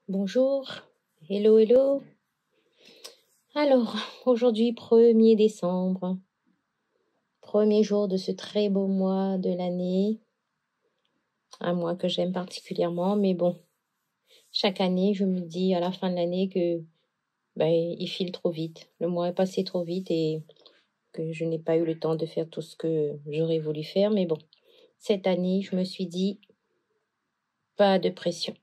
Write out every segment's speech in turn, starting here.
Bonjour, hello, hello. Alors, aujourd'hui, 1er décembre, premier jour de ce très beau mois de l'année, un mois que j'aime particulièrement, mais bon, chaque année, je me dis à la fin de l'année que il file trop vite. Le mois est passé trop vite et que je n'ai pas eu le temps de faire tout ce que j'aurais voulu faire, mais bon, cette année, je me suis dit, pas de pression,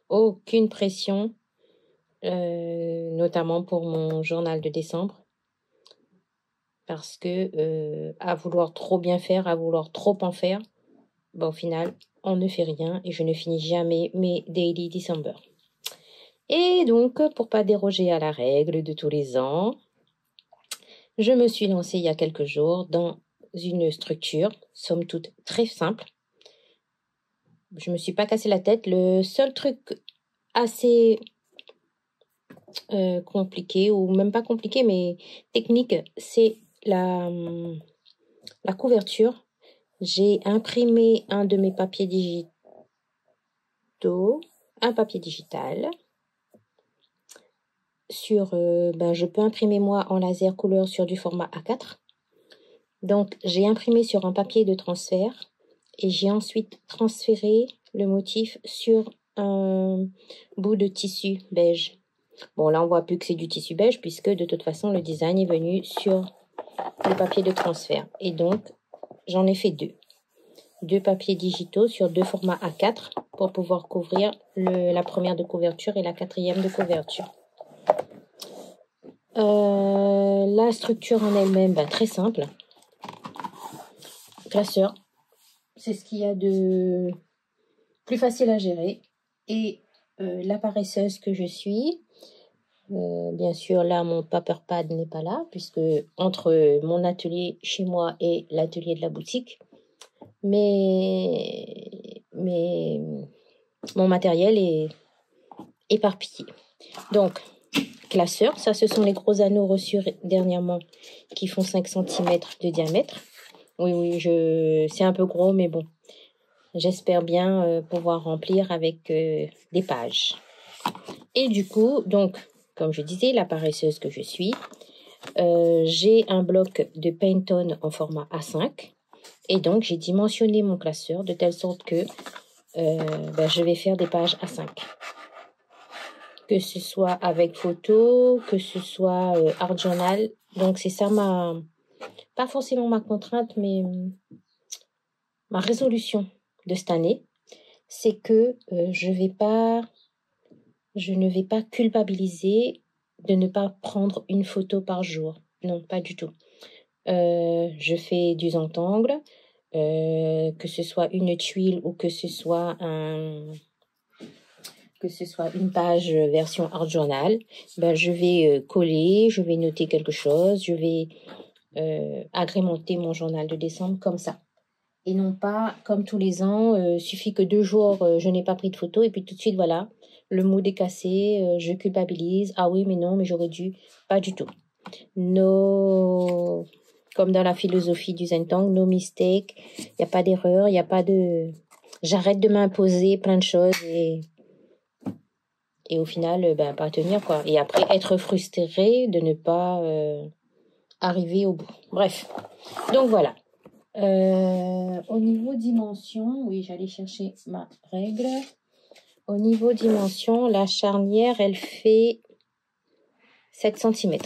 aucune pression. Notamment pour mon journal de décembre, parce que à vouloir trop bien faire, à vouloir trop en faire, au final, on ne fait rien et je ne finis jamais mes Daily December. Et donc, pour pas déroger à la règle de tous les ans, je me suis lancée il y a quelques jours dans une structure, somme toute très simple. Je me suis pas cassé la tête. Le seul truc assez compliqué, ou même pas compliqué, mais technique, c'est la couverture. J'ai imprimé un de mes papiers digitaux, un papier digital. Je peux imprimer moi en laser couleur sur du format A4. Donc, j'ai imprimé sur un papier de transfert et j'ai ensuite transféré le motif sur un bout de tissu beige. Bon, là, on voit plus que c'est du tissu beige puisque de toute façon, le design est venu sur le papier de transfert. Et donc, j'en ai fait deux papiers digitaux sur 2 formats A4 pour pouvoir couvrir la première de couverture et la quatrième de couverture. La structure en elle-même, très simple. Classeur, c'est ce qu'il y a de plus facile à gérer. Et la paresseuse que je suis, bien sûr, là, mon paper pad n'est pas là, puisque entre mon atelier chez moi et l'atelier de la boutique, mais mon matériel est éparpillé. Donc, classeur, ça, ce sont les gros anneaux reçus dernièrement qui font 5 cm de diamètre. Oui, c'est un peu gros, mais bon, j'espère bien pouvoir remplir avec des pages. Et du coup, donc, comme je disais, la paresseuse que je suis, j'ai un bloc de Pantone en format A5. Et donc, j'ai dimensionné mon classeur de telle sorte que je vais faire des pages A5. Que ce soit avec photo, que ce soit art journal. Donc, c'est ça pas forcément ma contrainte, mais ma résolution de cette année. C'est que je ne vais pas culpabiliser de ne pas prendre une photo par jour. Non, pas du tout. Je fais du zentangle, que ce soit une tuile ou que ce soit une page version art journal, je vais coller, je vais noter quelque chose, je vais agrémenter mon journal de décembre comme ça. Et non pas comme tous les ans, suffit que 2 jours je n'ai pas pris de photo et puis tout de suite voilà, le mood est cassé, je culpabilise, ah oui mais non mais j'aurais dû, pas du tout. No, comme dans la philosophie du Zentang, no mistake, il n'y a pas d'erreur, il n'y a pas de... J'arrête de m'imposer plein de choses et au final, pas tenir quoi. Et après, être frustré de ne pas arriver au bout. Bref, donc voilà. Au niveau dimension, oui, j'allais chercher ma règle. Au niveau dimension, la charnière, elle fait 7 cm.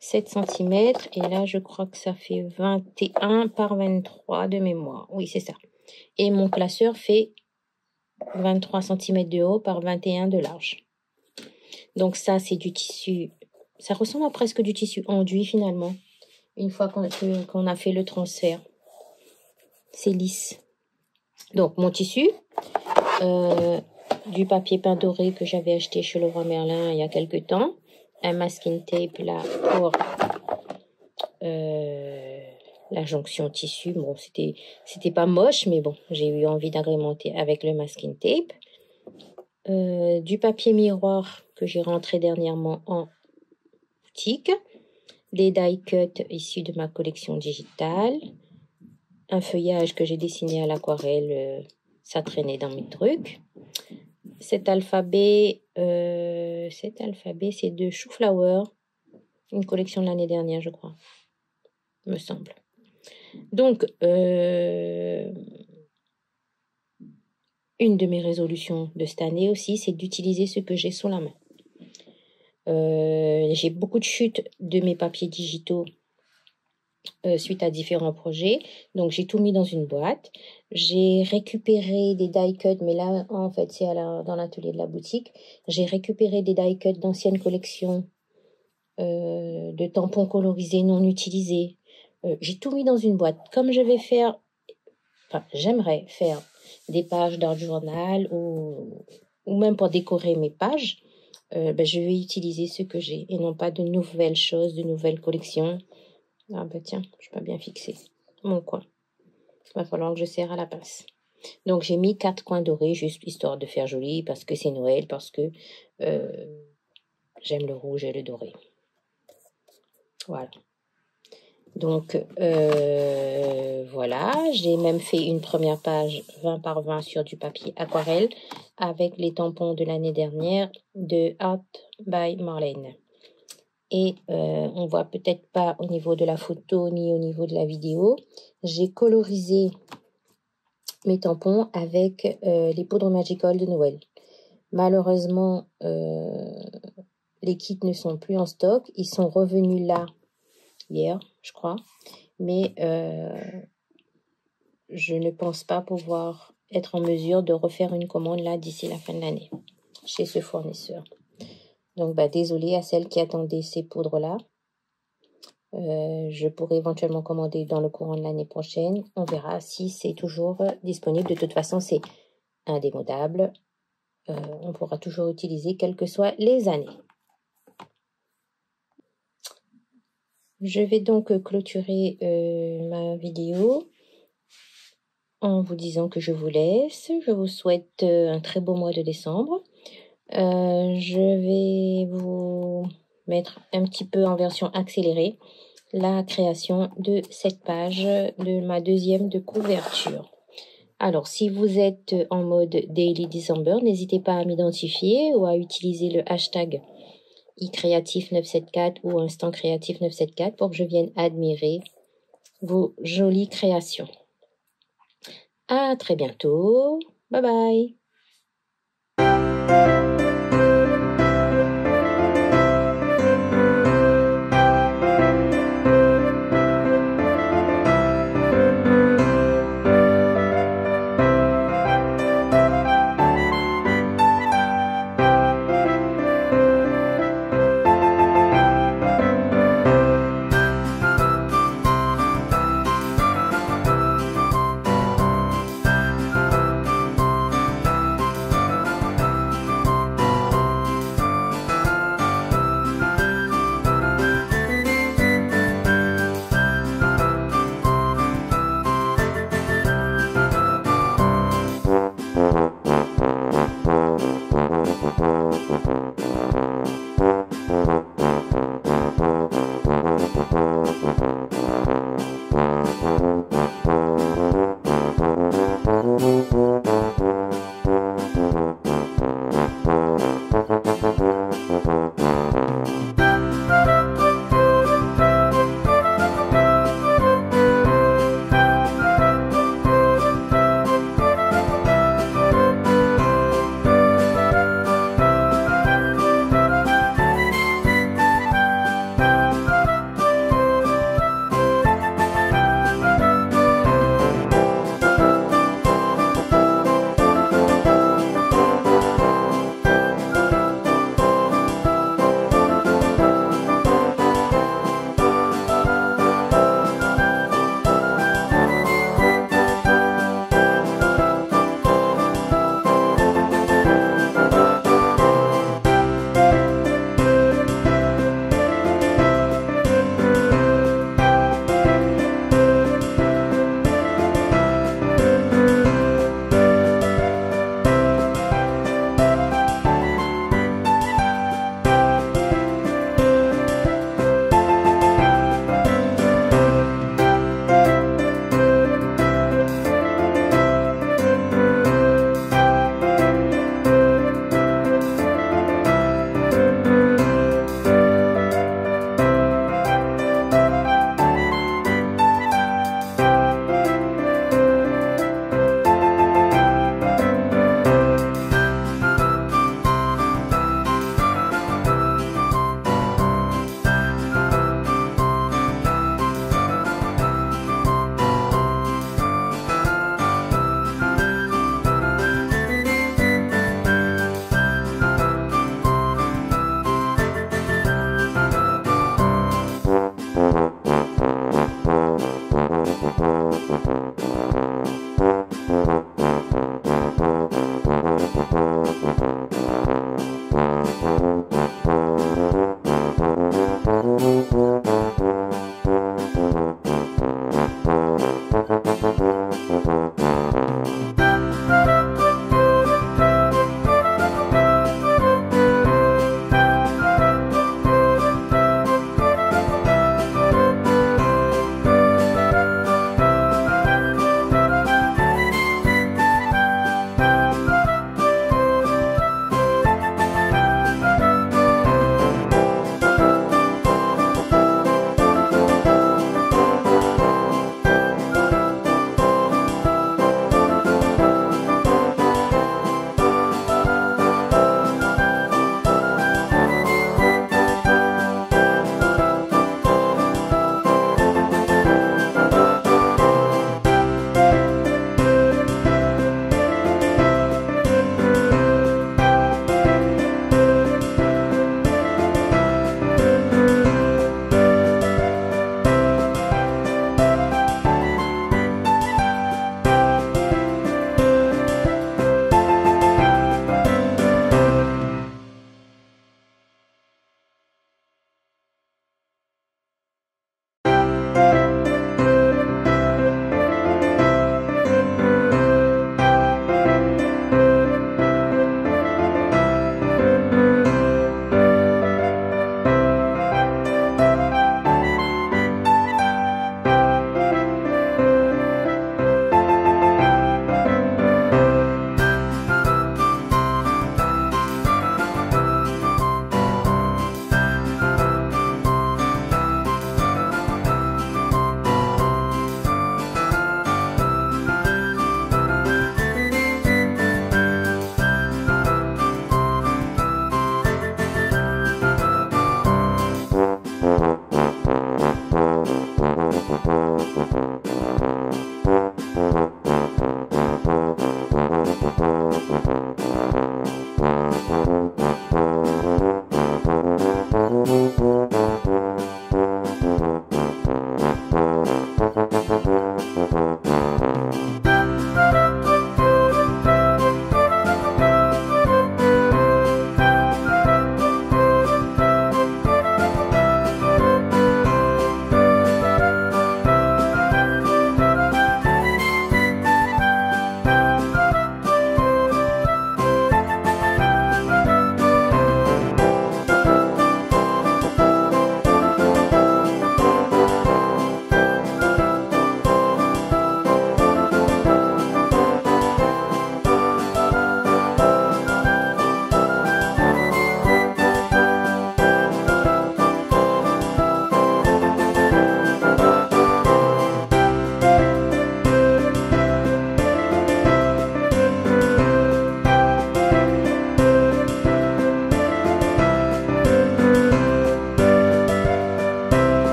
7 cm, et là, je crois que ça fait 21 par 23 de mémoire. Oui, c'est ça. Et mon classeur fait 23 cm de haut par 21 de large. Donc ça, c'est du tissu. Ça ressemble à presque du tissu enduit finalement. Une fois qu'on a fait le transfert. C'est lisse. Donc mon tissu, du papier peint doré que j'avais acheté chez Leroy Merlin il y a quelques temps. Un masking tape là pour la jonction tissu. Bon, c'était pas moche, mais bon, j'ai eu envie d'agrémenter avec le masking tape. Du papier miroir que j'ai rentré dernièrement en boutique, des die cuts issus de ma collection digitale, un feuillage que j'ai dessiné à l'aquarelle, ça traînait dans mes trucs, cet alphabet, c'est de Chou-Flower, une collection de l'année dernière, je crois, me semble. Donc, une de mes résolutions de cette année aussi, c'est d'utiliser ce que j'ai sous la main. J'ai beaucoup de chutes de mes papiers digitaux suite à différents projets. Donc, j'ai tout mis dans une boîte. J'ai récupéré des die-cuts, mais là, en fait, c'est dans l'atelier de la boutique. J'ai récupéré des die-cuts d'anciennes collections de tampons colorisés non utilisés. J'ai tout mis dans une boîte. Comme je vais faire, enfin, j'aimerais faire des pages d'art journal ou même pour décorer mes pages, je vais utiliser ce que j'ai et non pas de nouvelles choses, de nouvelles collections. Ah tiens, je suis pas bien fixée. Mon coin. Il va falloir que je serre à la pince. Donc j'ai mis 4 coins dorés, juste histoire de faire joli, parce que c'est Noël, parce que j'aime le rouge et le doré. Voilà. Donc voilà, j'ai même fait une première page 20 par 20 sur du papier aquarelle avec les tampons de l'année dernière de Art by Marlène. Et on voit peut-être pas au niveau de la photo ni au niveau de la vidéo. J'ai colorisé mes tampons avec les poudres Magical de Noël. Malheureusement, les kits ne sont plus en stock. Ils sont revenus là hier, je crois. Mais je ne pense pas pouvoir être en mesure de refaire une commande là d'ici la fin de l'année chez ce fournisseur. Donc, désolée à celles qui attendaient ces poudres-là. Je pourrais éventuellement commander dans le courant de l'année prochaine. On verra si c'est toujours disponible. De toute façon, c'est indémodable. On pourra toujours utiliser quelles que soient les années. Je vais donc clôturer ma vidéo en vous disant que je vous laisse. Je vous souhaite un très beau mois de décembre. Je vais vous mettre un petit peu en version accélérée la création de cette page de ma deuxième de couverture. Alors, si vous êtes en mode Daily December, n'hésitez pas à m'identifier ou à utiliser le hashtag iCreatif974 ou Instant Créatif 974 pour que je vienne admirer vos jolies créations. À très bientôt. Bye bye.